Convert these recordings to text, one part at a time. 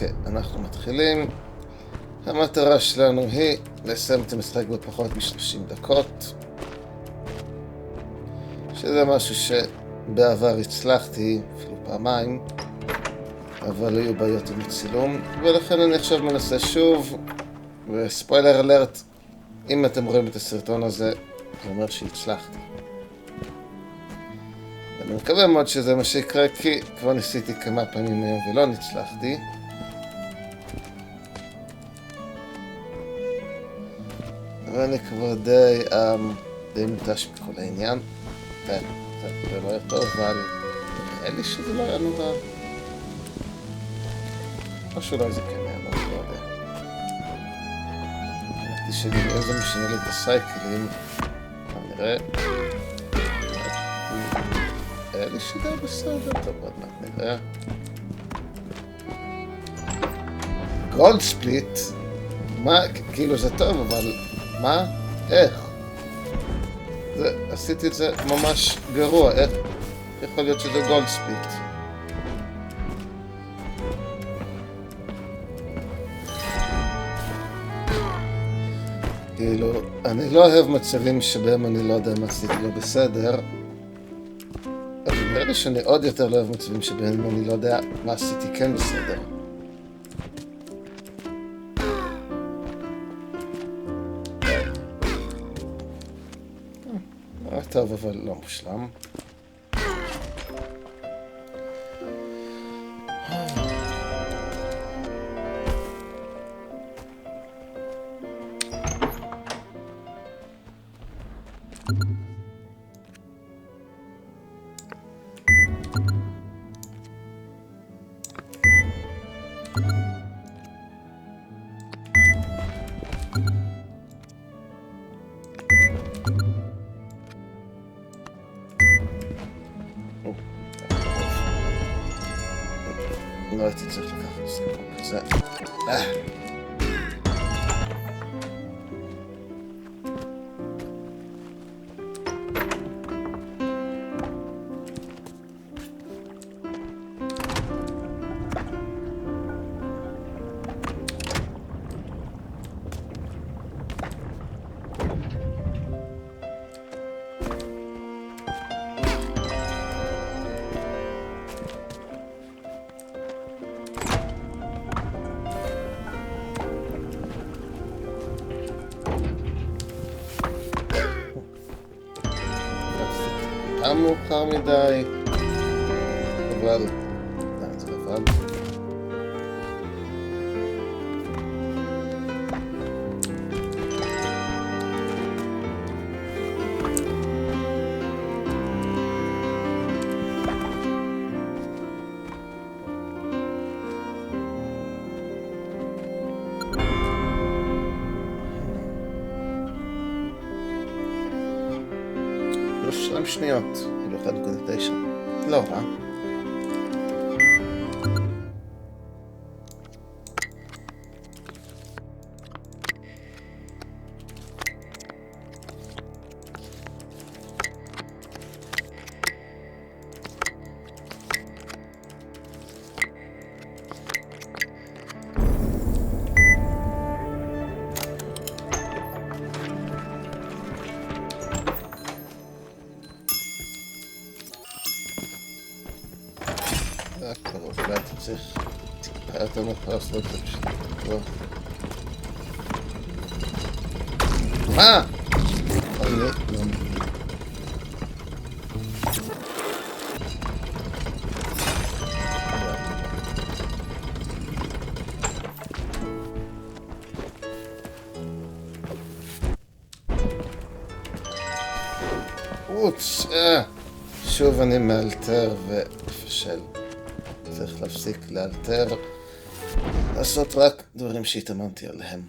אוקיי, אנחנו מתחילים. המטרה שלנו היא לסיים את המשחק בפחות מ-30 דקות. שזה משהו שבעבר הצלחתי, אפילו פעמיים, אבל היו בעיות עם הצילום, ולכן אני עכשיו מנסה שוב, וספוילר אלרט, אם אתם רואים את הסרטון הזה, זה אומר שהצלחתי. אני מקווה מאוד שזה מה שיקרה, כי כבר ניסיתי כמה פעמים היום ולא נצלחתי. ואני כבר די מותש בכל העניין. זה לא היה טוב, אבל נראה לי שזה לא היה נורא. או שאולי זה כן היה נורא, לא יודע. אמרתי שלי זה משנה לי את הסייקלים. נראה. היה לי שזה בסדר, טוב, עוד מעט נראה. גולד ספליט? מה? כאילו זה טוב, אבל מה? איך? עשיתי את זה ממש גרוע, איך יכול להיות שזה גולד ספליט? כאילו, אני לא אוהב מצבים שבהם אני לא יודע מה עשיתי לא בסדר, אבל נראה לי שאני עוד יותר לא אוהב מצבים שבהם אני לא יודע מה עשיתי כן בסדר. טוב, אבל לא מושלם. לא הייתי צריך לקחת סיפור כזה. מאוחר מדי, אבל זה לבד. יש 2 שניות. 1.9. לא רע. אולי אתה צריך טיפה יותר מאוחר לעשות את זה פשוט כבר. מה? אני לא מבין. אוץ, שוב אני מאלתר ופשל. צריך להפסיק לאלתר, לעשות רק דברים שהתאמנתי עליהם.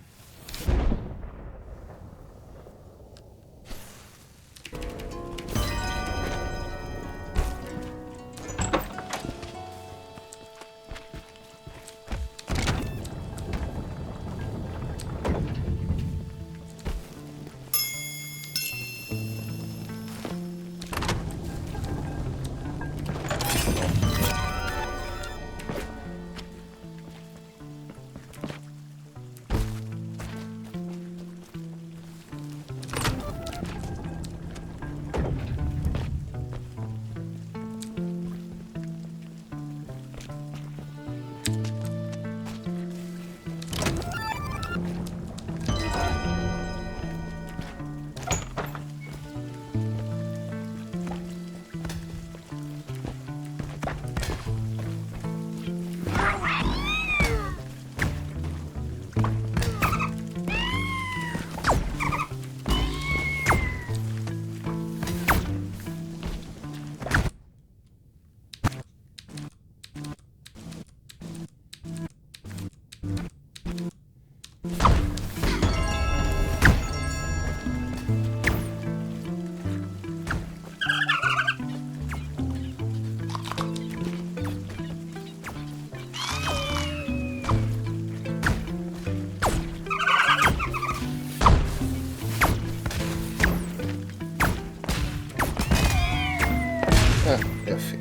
יופי.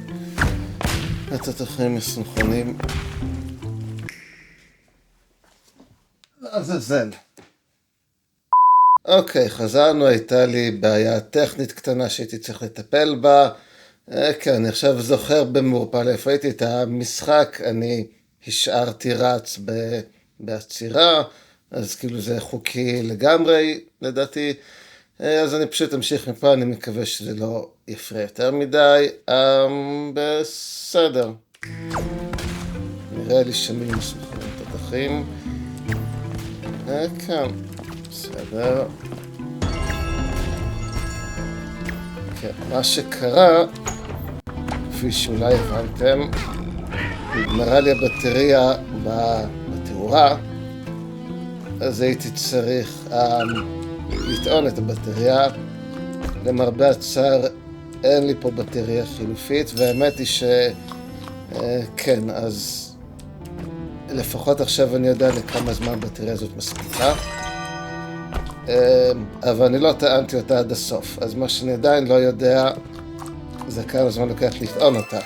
התותחים מסונכרנים. לעזאזל. אוקיי, חזרנו, הייתה לי בעיה טכנית קטנה שהייתי צריך לטפל בה. כן, אני עכשיו זוכר במעורפל איפה הייתי את המשחק, אני השארתי רץ בעצירה, אז כאילו זה חוקי לגמרי, לדעתי. אז אני פשוט אמשיך מפה, אני מקווה שזה לא יפריע יותר מדי. בסדר. נראה לי שמי מסונכרנים תותחים. כן, בסדר. כן, מה שקרה, כפי שאולי הבנתם, נגמרה לי הבטריה בתאורה, אז הייתי צריך לטעון את הבטריה. למרבה הצער, אין לי פה בטריה חילופית, והאמת היא כן, אז לפחות עכשיו אני יודע לכמה זמן הבטריה הזאת מספיקה. אבל אני לא טענתי אותה עד הסוף, אז מה שאני עדיין לא יודע זה כמה זמן לוקח לטעון אותה.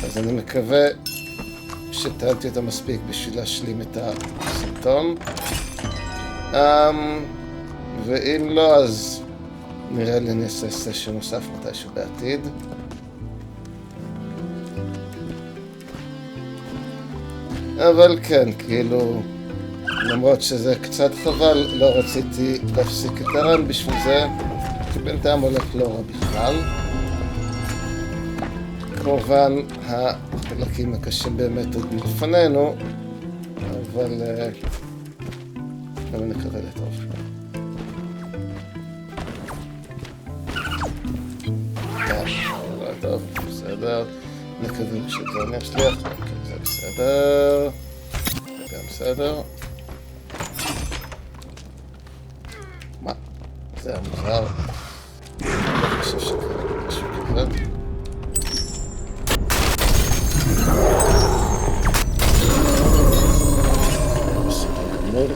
אז אני מקווה שטענתי אותה מספיק בשביל להשלים את הסרטון. ואם לא, אז נראה לי אני אעשה סשן נוסף מתישהו בעתיד. אבל כן, כאילו, למרות שזה קצת חבל, לא רציתי להפסיק את הרן בשביל זה, כי בינתיים הולך לא רע בכלל. כמובן, החלקים הקשים באמת עוד מלפנינו, אבל נקווה לטוב. לא טוב, בסדר. נקווה שזה אני אצליח, זה בסדר. זה גם בסדר. מה? זה היה מוזר. אני חושב שקרה משהו כזה. בסדר גמור.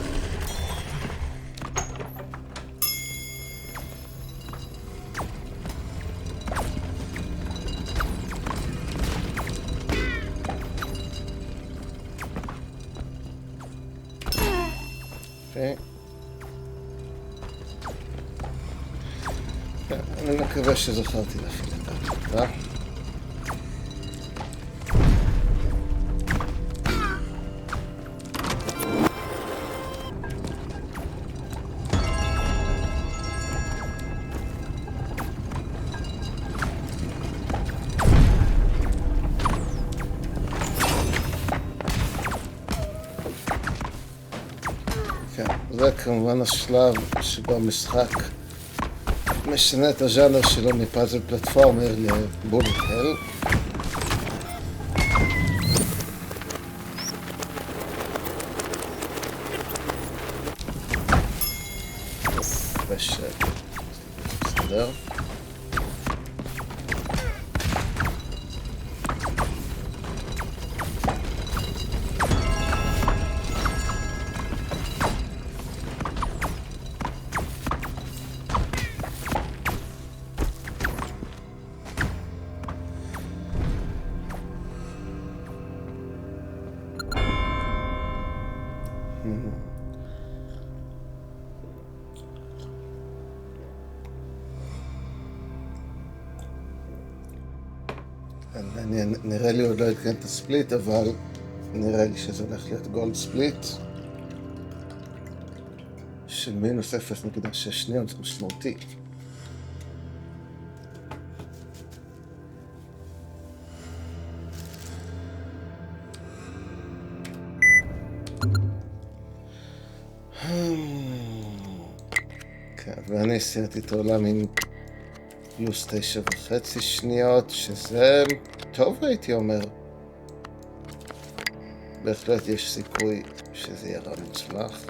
אני מקווה שזכרתי להפעיל את ההקלטה. כן, זה כמובן השלב שבו המשחק משנה את הז'אנר שלו מפאזל פלטפורמר לבולט הל. בסדר. נראה לי עוד לא התקן את הספליט, אבל נראה לי שזה הולך להיות גולד ספליט של מינוס 0.6 שניות, זה משמעותי. כן, ואני סיירתי את העולם עם פלוס 9.5 שניות, שזה טוב הייתי אומר. בהחלט יש סיכוי שזה יהיה רע מוצלח.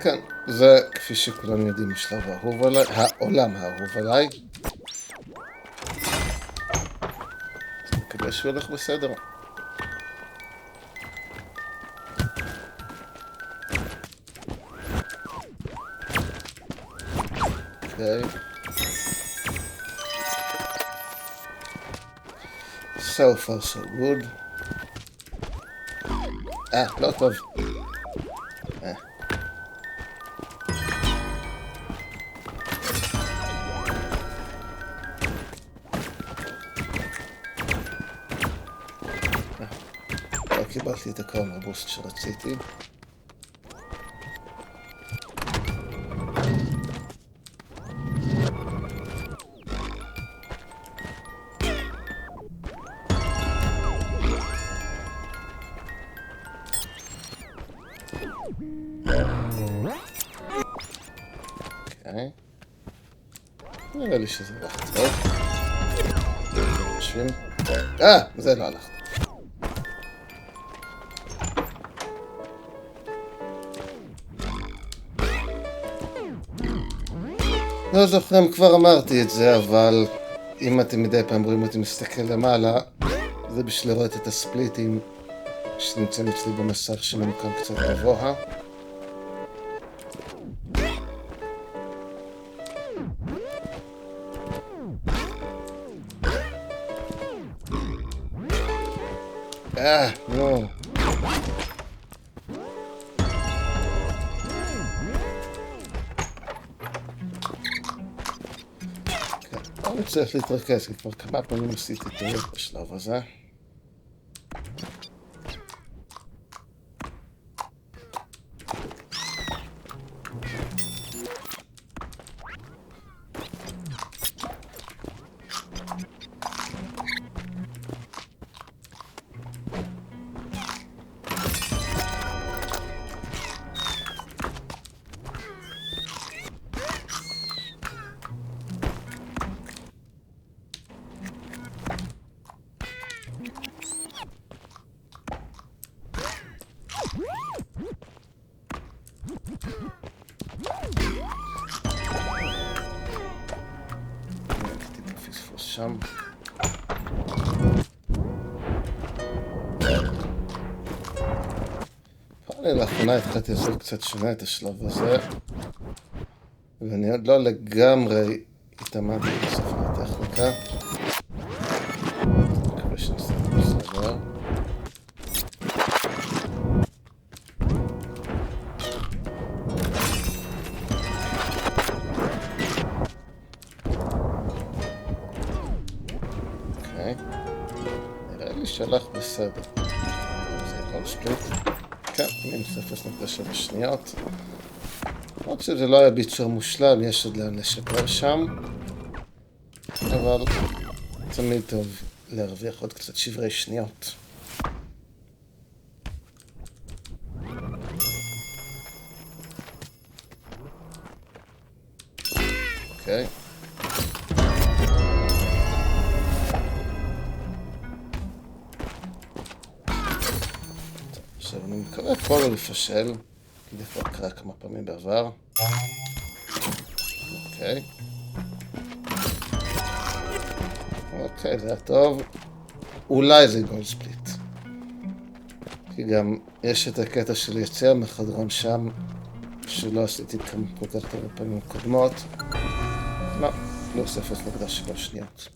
כן, זה כפי שכולם יודעים השלב האהוב עליי, העולם האהוב עליי. מקווה שהוא הולך בסדר. אוקיי. So far so good. לא טוב. לא קיבלתי את הקרמה בוסט שרציתי. אוקיי. נראה לי שזה הלך טוב. חושבים. זה לא הלך. לא זוכר אם כבר אמרתי את זה, אבל אם אתם מדי פעם רואים אותי מסתכל למעלה, זה בשביל לראות את הספליטים שנמצאים אצלי במסך שממוקם קצת גבוה. נו. אני צריך להתרכז, כי כבר כמה פעמים עשיתי טעות בשלב הזה. שם. לאחרונה התחלתי לעשות קצת שונה את השלב הזה, ואני עוד לא לגמרי התאמנתי בסוף הטכניקה. מקווה שנסתכל בסדר. נראה לי שהלך בסדר. זה כל ספליט. כן, מינוס 0.7 שניות. עוד שזה לא היה ביצ'ר מושלם, יש עוד לאן לשפר שם. אבל תמיד טוב להרוויח עוד קצת שברי שניות. אוקיי. עכשיו אני מקווה פה לא לפשל, כי זה כבר קרה כמה פעמים בעבר. אוקיי. אוקיי, זה היה טוב. אולי זה גולד ספליט. כי גם יש את הקטע של יציאה מחדרון שם, שלא עשיתי כמה כל כך טוב בפעמים קודמות. לא, פלוס 0.7 שניות.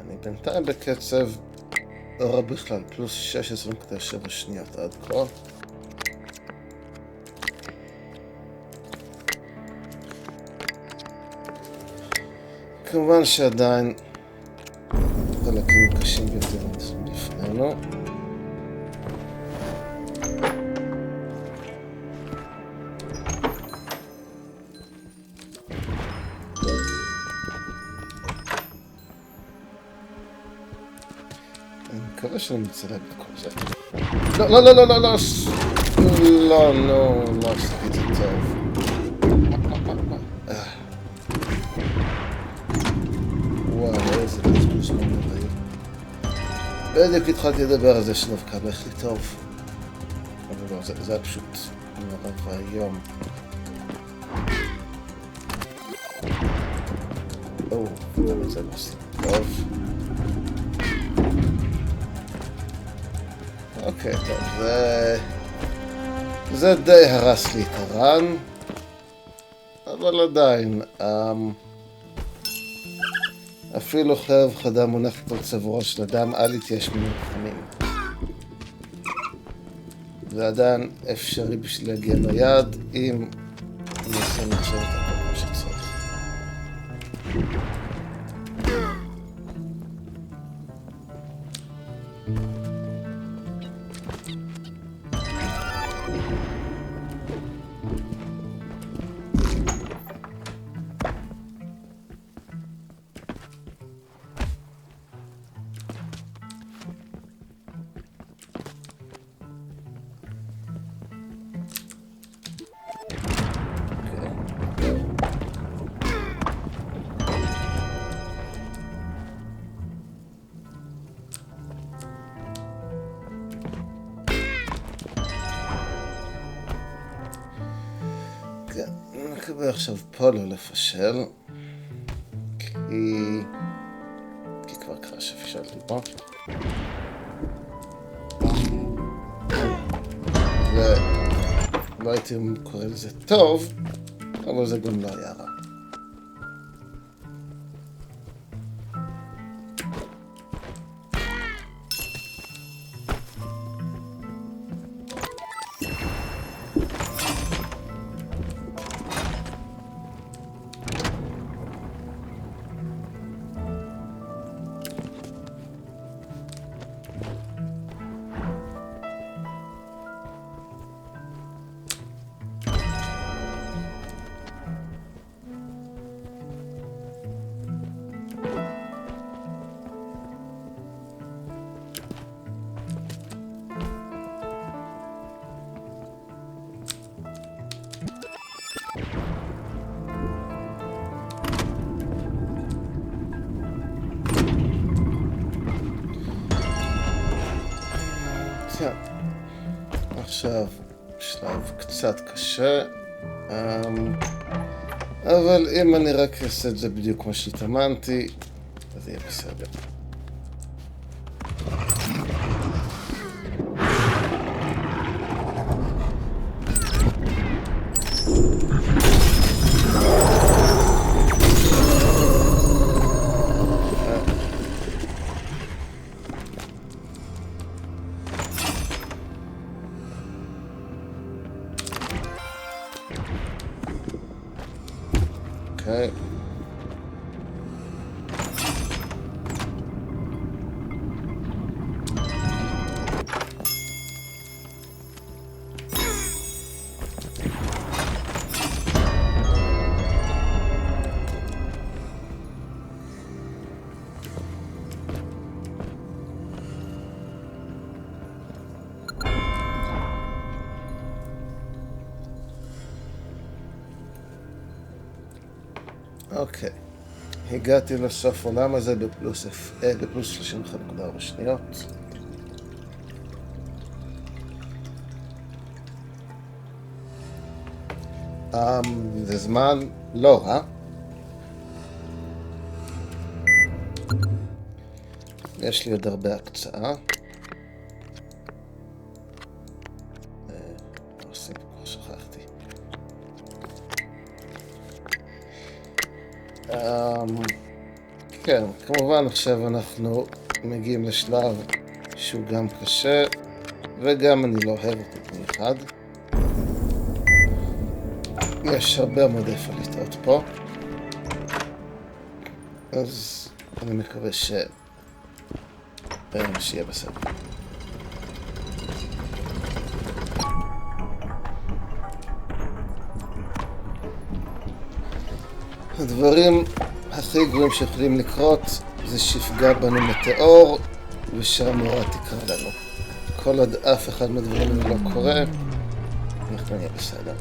אני בינתיים בקצב לא רע בכלל, פלוס 16.7 שניות עד כה. כמובן שעדיין חלקים קשים ביותר לפנינו. אני מקווה שאני מצלם את כל זה. לא, לא, לא, לא, לא, לא, לא, לא עשיתי את זה טוב. 8 היו. בדיוק התחלתי לדבר על זה שדווקא הולך לי טוב. אבל לא, זה היה פשוט נורא והיום. גם את זה לא עושים טוב. אוקיי, טוב, זה די הרס לי את הרן, אבל עדיין, אפילו חרב חדה מונחת על צווארו של אדם, אל יתייאש מן הלוחמים. זה עדיין אפשרי בשביל להגיע ליעד, אם נעשה לחשוב את הכל כמו שצריך. אני מקווה עכשיו פה לא לפשל, כי כבר קרה שפשלתי פה. ולא הייתי קורא לזה טוב, אבל זה גם לא היה רע. עכשיו שלב קצת קשה, אבל אם אני רק אעשה את זה בדיוק כמו שהתאמנתי, אז יהיה בסדר. אוקיי. אוקיי, הגעתי לסוף עולם הזה בפלוס 31.4 שניות. זה זמן לא רע. יש לי עוד הרבה הקצאה. שכחתי. כן, כמובן עכשיו אנחנו מגיעים לשלב שהוא גם קשה וגם אני לא אוהב אותו במיוחד. יש הרבה מאוד איפה לטעות פה, אז אני מקווה שיהיה בסדר. הדברים הכי גרועים שיכולים לקרות זה שיפגע בנו מטאור ושהמורה תקרא לנו. כל עוד אף אחד מהדברים האלה לא קורה, אנחנו נהיה בסדר.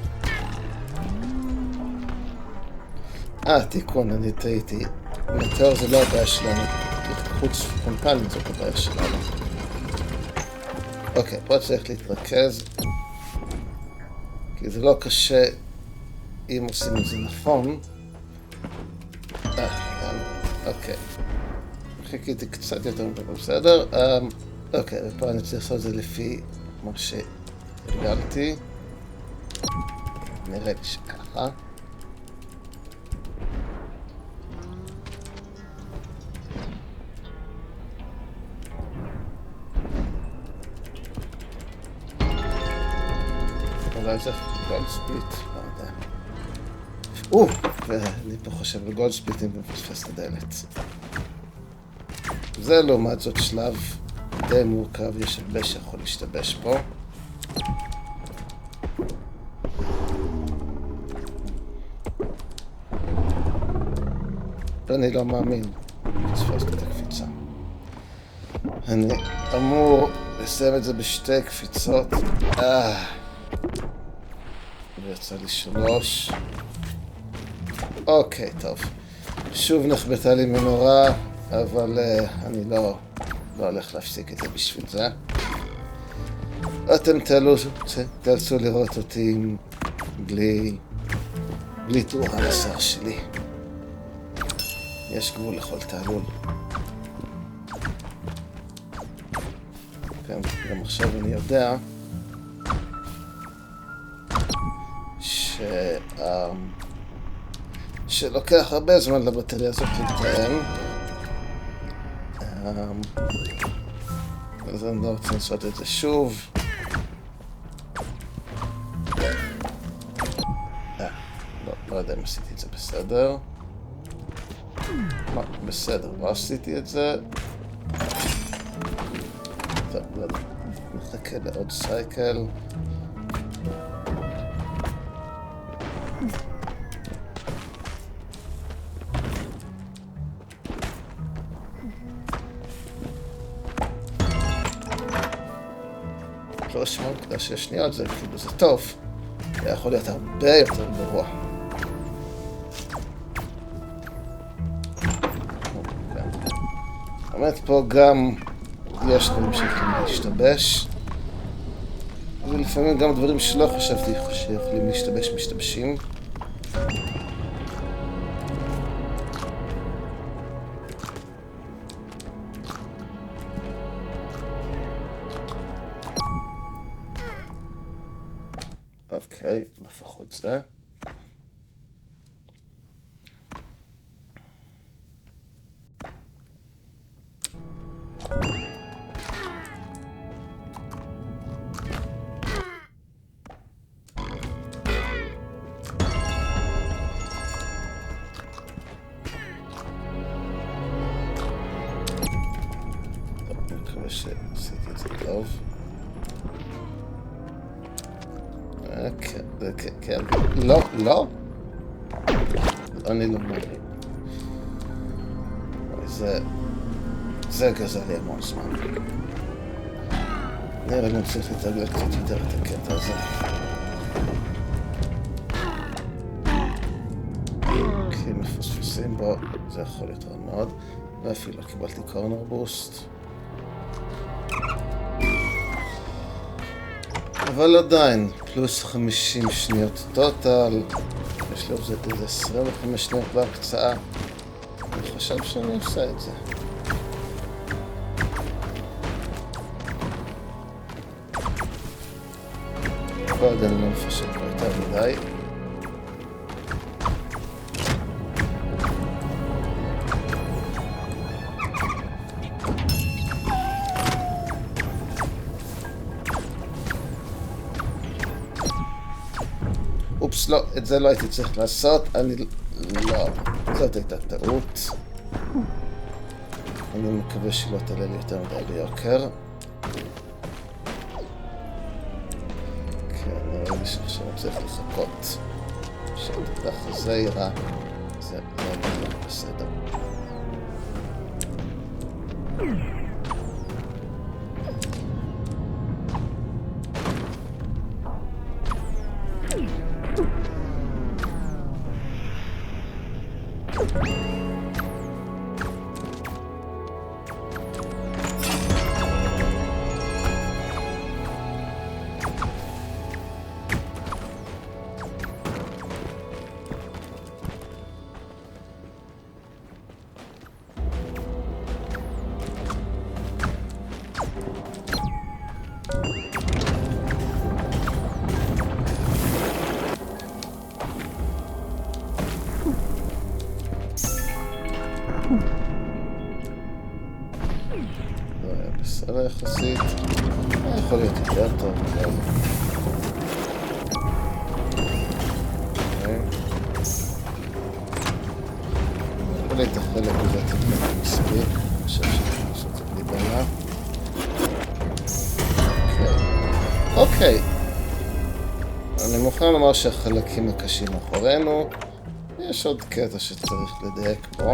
תיקון, אני טעיתי. מטאור זה לא הבעיה שלנו. חוץ קומפנים זאת הבעיה שלנו. אוקיי, פה צריך להתרכז, כי זה לא קשה אם עושים את זה נכון. אוקיי. חיכיתי קצת יותר מפה, בסדר? אוקיי, ופה אני צריך לעשות את זה לפי מה שהרגלתי. נראה לי שככה. אולי זה גולדספיט, לא יודע. ואני פה חושב בגולדספיט אם מפספס את הדלת. זה לעומת זאת שלב די מורכב, יש הרבה שיכול להשתבש פה. אני לא מאמין, פספסתי את הקפיצה. אני אמור לסיים את זה בשתי קפיצות. ויצא לי 3. אוקיי, טוב. שוב נחבטה לי מנורה, אבל אני לא הולך להפסיק את זה בשביל זה. אתם תאלצו לראות אותי בלי תאורה לשר שלי. יש גבול לכל תעלול. כן, גם עכשיו אני יודע שלוקח הרבה זמן לבטריה הזאת להתקיים. אז אני לא רוצה לעשות את זה שוב. לא יודע אם עשיתי את זה בסדר. בסדר, לא עשיתי את זה. טוב, נחכה לעוד סייקל. לא 8.6 שניות, זה כאילו זה טוב. זה יכול להיות הרבה יותר גרוע. באמת פה גם יש דברים שיכולים להשתבש, ולפעמים גם דברים שלא חשבתי שיכולים להשתבש משתבשים. אוקיי, לפחות זה. אני מקווה שעשיתי את זה טוב. כן, לא. אני לא מבין. זה גזל לי המון זמן. נראה לי צריך להתרגל קצת יותר את הקטע הזה. כי מפספסים בו, זה יכול להיות רע מאוד. ואפילו קיבלתי קורנר בוסט. אבל עדיין, פלוס 50 שניות טוטל. יש לי איזה 25 שניות בהקצאה. אני חושב שאני עושה את זה. כל עוד אני לא מפשט פה יותר מדי. אופס, לא, את זה לא הייתי צריך לעשות, לא, זאת הייתה טעות. אני מקווה שלא תעלה לי יותר מדי ביוקר. כן, נראה לי שעכשיו צריך לחכות. שהתדח הזה ייראה, זה לא בסדר. יחסית. יכול להיות יותר טוב, אבל... יכול להיות החלק הזה תקנית מספיק. אני חושב שאני חושב את זה בלי בעיה. אוקיי. אני מוכן לומר שהחלקים הקשים אחרינו. יש עוד קטע שצריך לדייק פה.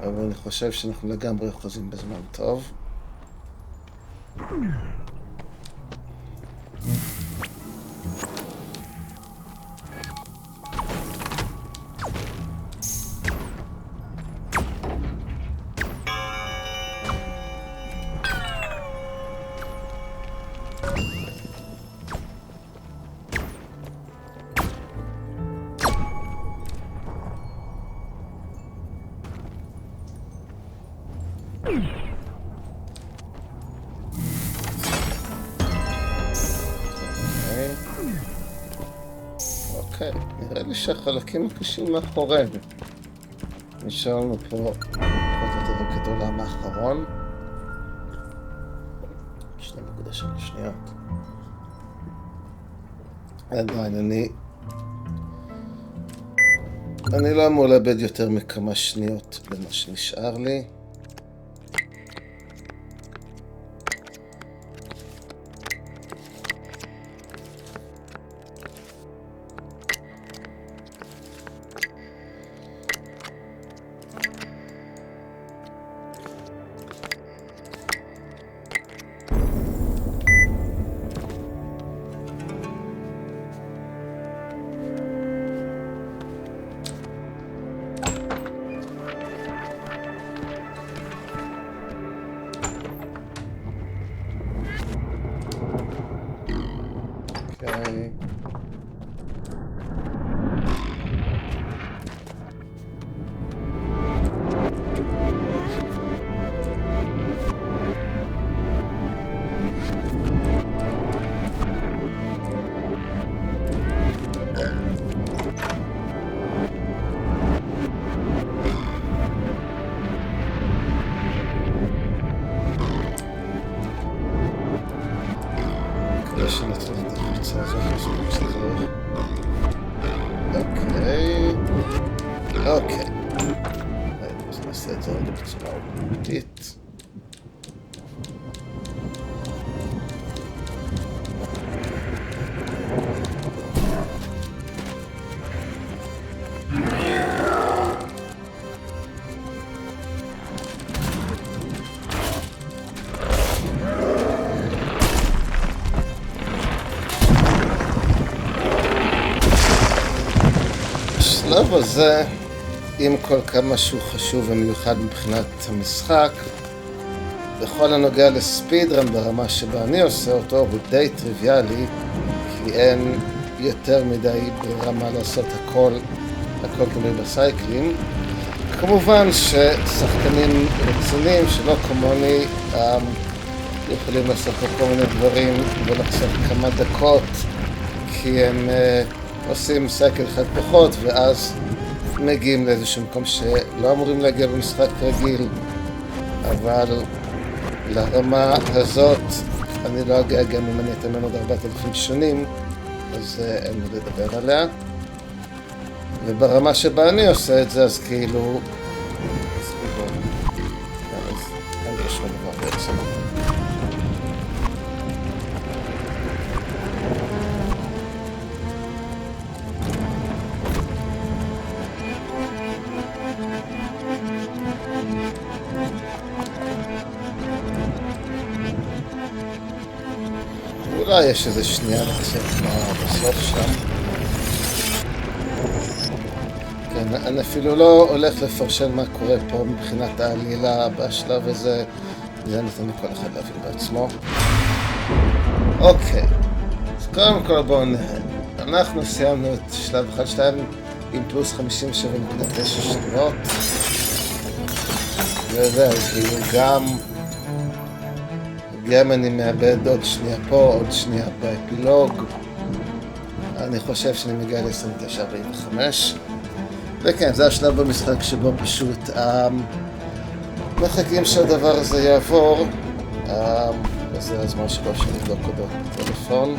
אבל אני חושב שאנחנו לגמרי אוחזים בזמן טוב. אוקיי, נראה לי שהחלקים הקשים מאחורינו. נשאר לנו פה פחות או יותר רק את העולם האחרון. 2.3 שניות. עדיין, אני לא אמור לאבד יותר מכמה שניות במה שנשאר לי. אוקיי. אז נעשה את זה רגע בצורה אוטומטית. בשלב הזה, עם כל כמה שהוא חשוב ומיוחד מבחינת המשחק, בכל הנוגע לספידרן ברמה שבה אני עושה אותו, הוא די טריוויאלי, כי אין יותר מדי ברמה לעשות הכל תלוי בסייקלים. כמובן ששחקנים רציניים שלא כמוני יכולים לעשות כל מיני דברים ולחסוך כמה דקות, כי הם עושים סייקל אחד פחות ואז מגיעים לאיזשהו מקום שלא אמורים להגיע במשחק רגיל, אבל לרמה הזאת אני לא אגיע גם אם אני אתאמן עוד 4,000 שנים, אז אין לי לדבר עליה. וברמה שבה אני עושה את זה, אז כאילו אז אין לי שום דבר בעצם. אולי יש איזה שנייה לקצת בסוף שם. כן, אני אפילו לא הולך לפרשן מה קורה פה מבחינת העלילה בשלב הזה. זה ניתן לכל אחד להבין בעצמו. אוקיי, אז קודם כל בואו נראה. אנחנו סיימנו את שלב 1-2 עם פלוס 57.9 שניות. וזהו, כאילו גם אני מאבד עוד שנייה פה, עוד שנייה באפילוג. אני חושב שאני מגיע ל-29.45. וכן, זה השלב במשחק שבו פשוט מחכים שהדבר הזה יעבור, וזה הזמן שבו שנבדוק אותו בטלפון.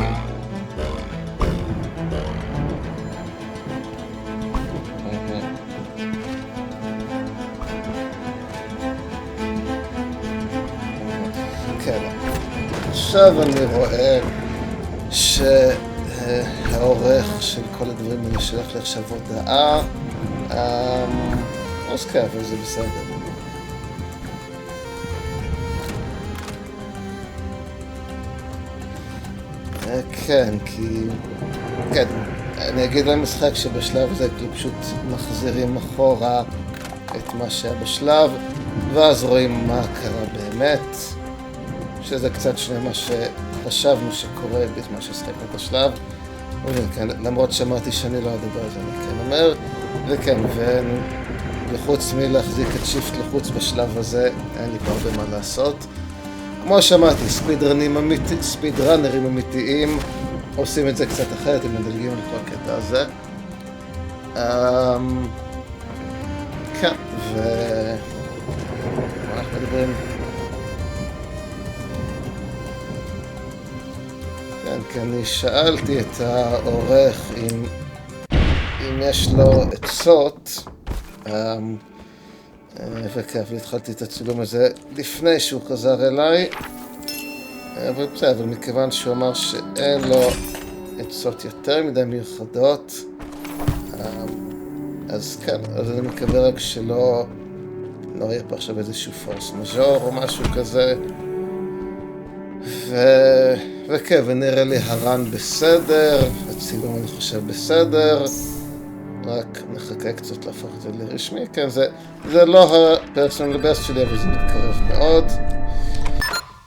כן, עכשיו אני רואה שהעורך של כל הדברים האלה שלח לי עכשיו הודעה, אז כן, אבל זה בסדר. כן, כי... כן, אני אגיד למשחק שבשלב הזה כאילו פשוט מחזירים אחורה את מה שהיה בשלב, ואז רואים מה קרה באמת, שזה קצת שונה מה שחשבנו שקורה בזמן ששחקנו את השלב. וכן, למרות שאמרתי שאני לא אדבר על זה, אני כן אומר, וכן, וחוץ מלהחזיק את שיפט לחוץ בשלב הזה, אין לי פה הרבה מה לעשות. כמו שאמרתי, ספידראנרים אמיתיים עושים את זה קצת אחרת, הם מדלגים על כל הקטע הזה. כן, מה אנחנו מדברים? כן, כי אני שאלתי את העורך אם יש לו עצות, וכן, והתחלתי את הצילום הזה לפני שהוא חזר אליי, אבל בסדר, אבל מכיוון שהוא אמר שאין לו עצות יותר מדי מיוחדות, אז כן, אז אני מקווה רק שלא יהיה פה עכשיו איזשהו פורס מז'ור או משהו כזה, וכן, ונראה לי הרן בסדר, הצילום אני חושב בסדר, רק נחכה קצת להפוך את זה לרשמי. כן, זה לא הפרסונל בסט שלי, אבל זה מתקרב מאוד.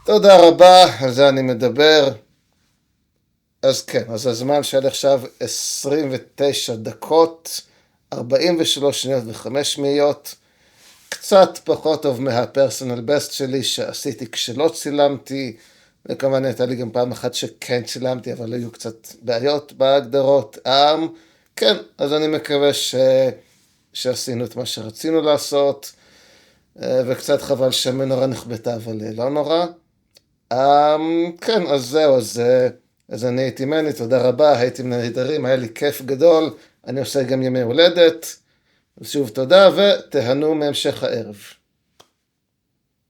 תודה רבה, על זה אני מדבר. אז כן, אז הזמן שהיה עכשיו 29 דקות, 43 שניות ו5 מאיות, קצת פחות טוב מהפרסונל בסט שלי שעשיתי כשלא צילמתי, וכמובן הייתה לי גם פעם אחת שכן צילמתי, אבל היו קצת בעיות בהגדרות. כן, אז אני מקווה שעשינו את מה שרצינו לעשות, וקצת חבל שמנורה נכבדה, אבל לא נורא. כן, אז זהו, אז אני הייתי מני, תודה רבה, הייתם נהדרים, היה לי כיף גדול, אני עושה גם ימי הולדת, אז שוב תודה, ותהנו מהמשך הערב.